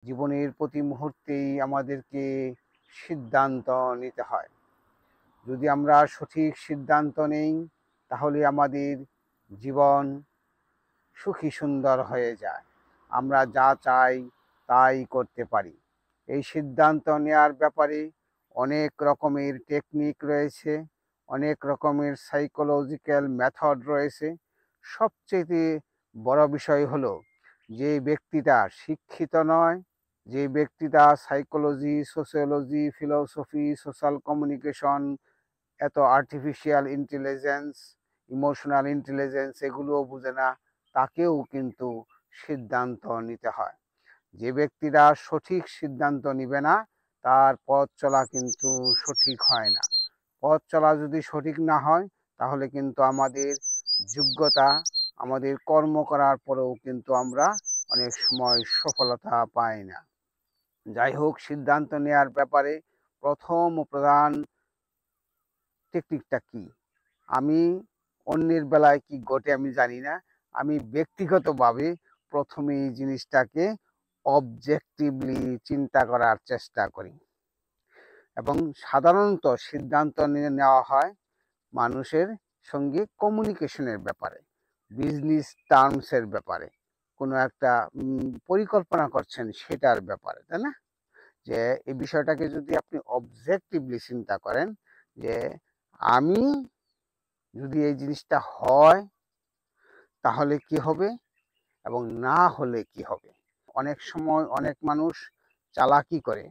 জীবনের প্রতি মুহূর্তেই আমাদেরকে সিদ্ধান্ত নিতে হয়। যদি আমরা সঠিক সিদ্ধান্ত নেই তাহলে আমাদের জীবন সুখী সুন্দর হয়ে যায়। আমরা যা চাই তাই করতে পারি। এই সিদ্ধান্ত নেওয়ার ব্যাপারে অনেক রকমের টেকনিক রয়েছে, অনেক রকমের সাইকোলজিক্যাল মেথড রয়েছে। সবচেয়ে বড় বিষয় হলো যে ব্যক্তিটা শিক্ষিত নয়, যে ব্যক্তিটা psychology, sociology, philosophy, social communication, এত আর্টিফিশিয়াল ইন্টেলিজেন্স, ইমোশনাল ইন্টেলিজেন্স এগুলোও বুঝে না, তাকেও কিন্তু সিদ্ধান্ত নিতে হয়। যে ব্যক্তিরা সঠিক সিদ্ধান্ত নিবে না তার পথ চলা কিন্তু সঠিক হয় না। পথ চলা যদি সঠিক না হয় তাহলে কিন্তু আমাদের যোগ্যতা, আমাদের কর্ম করার পরেও কিন্তু আমরা অনেক সময় সফলতা পাই না। যাই হোক, সিদ্ধান্ত নেওয়ার ব্যাপারে প্রথম ও প্রধান টেকনিকটা কি? আমি অন্যের বেলায় কি ঘটে আমি জানি না। আমি ব্যক্তিগতভাবে প্রথমে এই জিনিসটাকে অবজেক্টিভলি চিন্তা করার চেষ্টা করি এবং সাধারণত সিদ্ধান্ত নেওয়া হয় মানুষের সঙ্গে কমিউনিকেশনের ব্যাপারে, বিজনেস টার্মসের ব্যাপারে, কোনো একটা পরিকল্পনা করছেন সেটার ব্যাপারে, তাই না? যে এই বিষয়টাকে যদি আপনি অবজেক্টিভলি চিন্তা করেন যে আমি যদি এই জিনিসটা হয় তাহলে কি হবে এবং না হলে কি হবে। অনেক সময় অনেক মানুষ চালাকি করে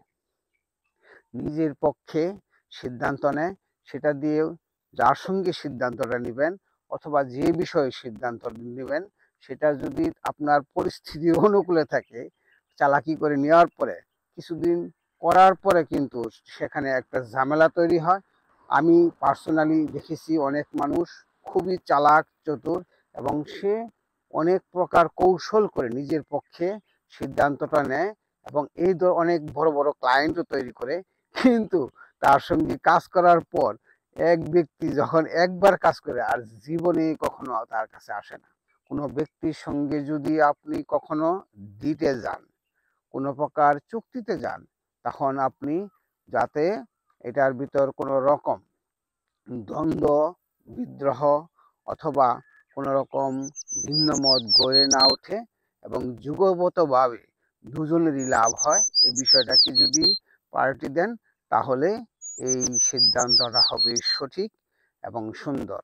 নিজের পক্ষে সিদ্ধান্ত নেয়, সেটা দিয়ে যার সঙ্গে সিদ্ধান্তটা নেবেন অথবা যে বিষয়ে সিদ্ধান্ত নেবেন সেটা যদি আপনার পরিস্থিতির অনুকূলে থাকে, চালাকি করে নেওয়ার পরে কিছুদিন করার পরে কিন্তু সেখানে একটা ঝামেলা তৈরি হয়। আমি পার্সোনালি দেখেছি অনেক মানুষ খুবই চালাক চতুর এবং সে অনেক প্রকার কৌশল করে নিজের পক্ষে সিদ্ধান্তটা নেয় এবং এই অনেক বড় বড় ক্লায়েন্টও তৈরি করে। কিন্তু তার সঙ্গে কাজ করার পর এক ব্যক্তি যখন একবার কাজ করে আর জীবনে কখনো তার কাছে আসে না। কোনো ব্যক্তির সঙ্গে যদি আপনি কখনো দিতে যান, কোনো প্রকার চুক্তিতে যান, তখন আপনি যাতে এটার ভিতর কোনো রকম দ্বন্দ্ব, বিদ্রোহ অথবা কোনো রকম ভিন্ন মত গড়ে না ওঠে এবং যুগপতভাবে দুজনেরই লাভ হয়, এই বিষয়টাকে যদি পার্টি দেন তাহলে এই সিদ্ধান্তটা হবে সঠিক এবং সুন্দর।